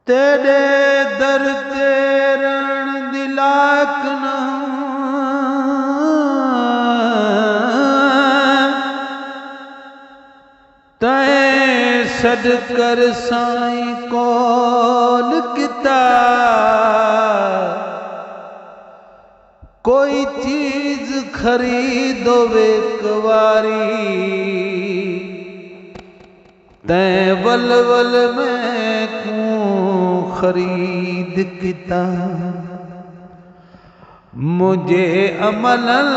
तेरे दर ते रण दी लाक न तैं सद कर साईं कौन किता कोई चीज खरीदो वेकवारी तैं वल वल में कूं खरीद किता मुझे अमलन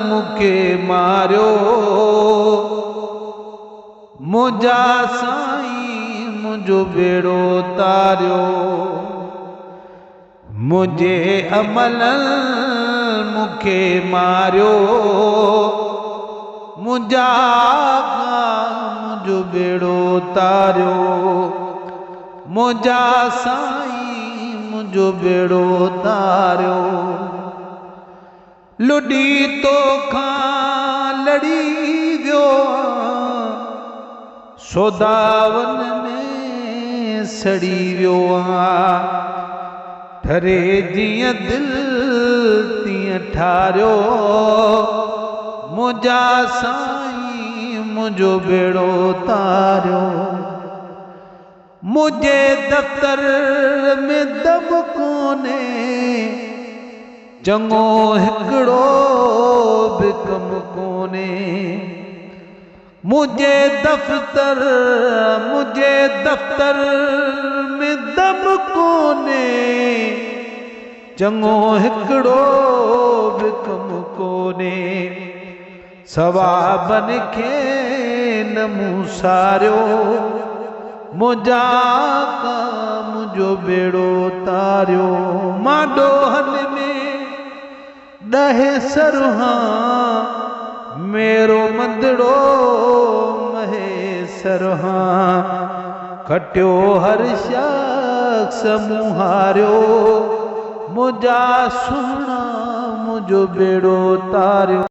मुके मारियो मुझा साईं मुझो बेड़ो तारियो मुझे अमलन मुके मारियो मुझा मुझो बेड़ो तारियो मुझा साईं मुझो बेड़ो तारियो लुडी तो खां लड़ी वियो सौदावन में सड़ी वियो ठरे जियां दिल तीअं ठारियो मुझा साईं मुझो बेड़ो तारियो मुझे दफ्तर में दम कोने चङो हिकिड़ो बि कम कोने मुझे दफ्तर में दम कोने चङो हिकिड़ो बि कम कोने सवाबन खे न मूं सारियो मुझा का मुझो बेड़ो तारियो मां डोहन में ॾह सरुहां मेरो मंदड़ो महेसर खटियो हर शख्स मुहारियो मुझा सुहिणा मुझो बेड़ो तारियो।